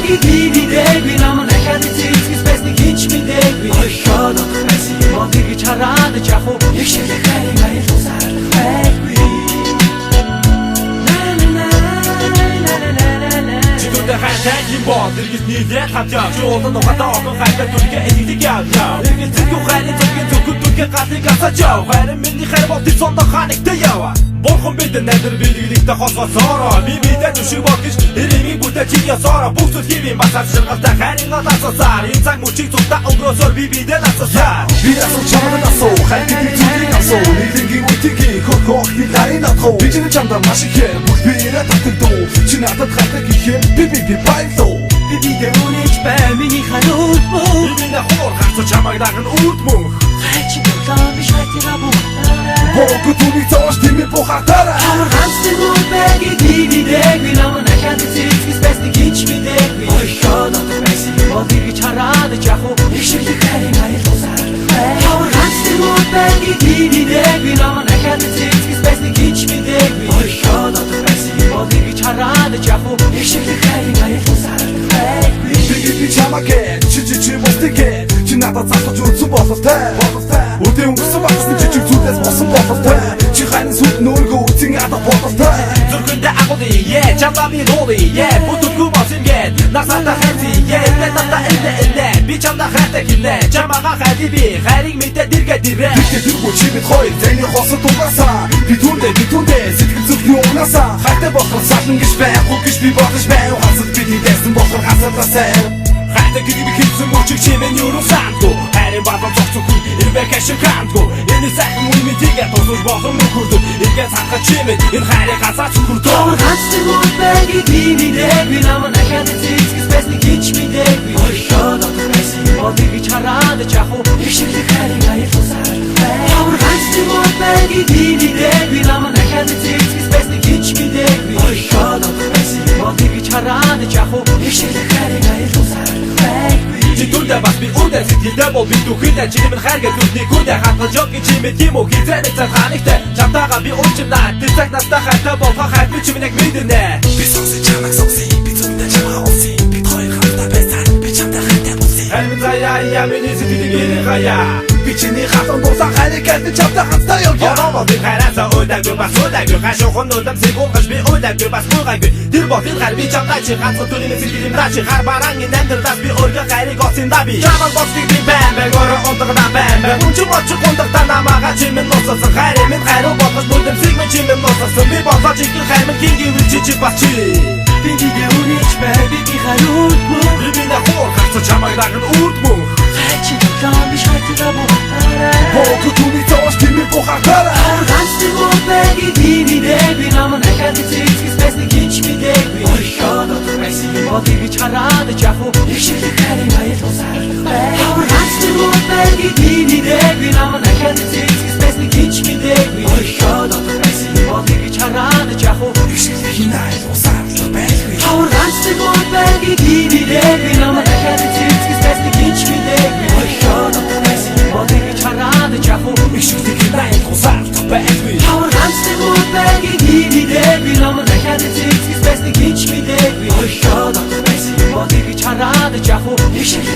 байги дивидэггүй намайг дахиад эцэгс байсныг хинч мэдэггүй хойшоод байсан юм гэж хараад жах уу их шиг хайрын аял усаар байггүй Хайтагийн бод иргэл нийлээд хамтяа жуулан нухатаа огон хайртай түргээ эдгдэг яваа иргэл зүгүү хайрын зүгэн зүгүүд түргээ галыг асаж яв хайрын миний хайр бол тэр сондоо ханигтай яваа Бурхан бидэн найдар билгэлэгтэй хосгосоороо би мэдээ түшиг бод гэж ирэмийг бүтээ чи ясоороо бүгд хийвийн басар ширгалтай хайрын галасасаар энэ цаг мөчиг зүгтаа өнгөрөөсөөр би бидэн асасаар би асуу чамд асуу хайрын зүгэн асуу нийлэнгийн үтгийг хөх хиларын атхуу би чинь чамдаа маш их бүх биерэ татагдуу чи надад хатаг ихэм би байлоо би бидэн үнэж бай миний харуул бүү би нэ хоор хацаа чамайг даган үрд мөн хайчи болоо би шатира бүү Бог түүний цааш тийм бухатара Хамстер муу байги дивидэггүй намайг дахиад эцэгс байсныг хинч мэдэггүй хойшоод байсан юм гэж хараад жах уу их шиг хайрын аял усаар Хамстер муу байги дивидэггүй намайг дахиад эцэгс байсныг хинч мэдэггүй хойшоод байсан юм гэж хараад жах уу их шиг хайрын аял усаар би чамагэ чи мостигэ чи надад цааш үзсэн боловтай өдөө өнгөрсөн багсны жижиг зүйлээс босон боловтай чи хайрын сүд нөргөө үзэн ада боловтай зүрхэндээ агуулъя чамдаа би дуулъя бүдүүгүй болсон гээд насата хайцъя надад элдэ би чамдаа хайртай гинэ чамаага хайди би хайрыг мэдээ дэргэ дэрэ тэргүй чи бид хоёр зэний хосод угаасаа би түндэ сэтгэл зүрхний унаасаа хайртай болох салан гэж байхгүй гэж би бодож байв хасад бидний дэсэн болох хасаатасаа хайртай гэдэг хэлсэн мөчиг чимэн юуруу сандгүй хайрын бадан зогцох хүн ирвэ кашин кандгүй энэ сайхан мөн мэдээгээ тусууж болсон мөхөрдөг иргээ цаахаа чимэн энэ хайрыг хасаач хүрдөө Хамстер муу байги дивидэггүй намайг дахиад эцэгс байсныг хинч мэдэггүй хойшоод байсан юм гэж хараад жах уу их шиг хайрын аял усаар Хамстер муу байги дивидэггүй намайг дахиад эцэгс байсныг хинч мэдэггүй хойшоод байсан юм гэж хараад жах уу их шиг хайрын аял усаар чи түндэ бас би үрдэ сэтгэлдээ бол би түхэдэ чи минь хайргээ зүрхний гүдэ хатгаж ёг гэж чимэд юм уу хизээд цаа ханигтай чамтаага би уучнаа тэр цаг настаа хайртай болох хайр би чимнэг мэднэ би сонси чамаг сонси би түндэ чамаа олси би хоёр хамтаа байсан би чамтай хайртай болсон хайр заяа миний сэтгэлийг гаяа би чиний хатан дуусах хайрыг гэдэг чамтай хамтаа явъя Ороо би хайрасаа уйдаггүй бас уйдаггүй хашуухан нүдэм сэгүүгаш би уйдаггүй бас буйгаагүй тэр ботын хайр би чамтай чи ганцхан төрлийн сэтгэлийн дачи хар барангийн амьдралаас би өөрөө хайрыг олсон да би чамаг боцгийг би бэмбэг ороо онтогдаа бэмбэг үнч моч гондагтаа намаага чимэн нососон хайр минь хайр бодож нүдэм сэгмэн чимэн нососон би бодож их хайр минь кингийн үчиж бас чи би бидэн үнэж бай би харуул бүү би нэ хоор хацаа чамайг даган үрд мөн хайчи болоо би шатира бүү Бог түүний цааш тийм бухатара Хамстер муу байги дивидэггүй намайг дахиад эцэгс байсныг хинч мэдэггүй хойшоод байсан юм гэж хараад жах уу их шиг хайрын аял усаар Хамстер муу байги дивидэггүй намайг дахиад эцэгс байсныг хинч мэдэггүй хойшоод байсан юм гэж хараад жах уу их шиг аял усаар байггүй Хамстер муу байги дивидэггүй намайг дахиад эцэгс байсныг хинч мэдэггүй хойшоод байсан юм гэж хараад жах уу их шиг аял усаар байггүй Хамстер муу байги дивидэггүй намайг дахиад эцэгс байсныг хинч мэдэггүй хойшоод байсан юм гэж хараад жах уу их шиг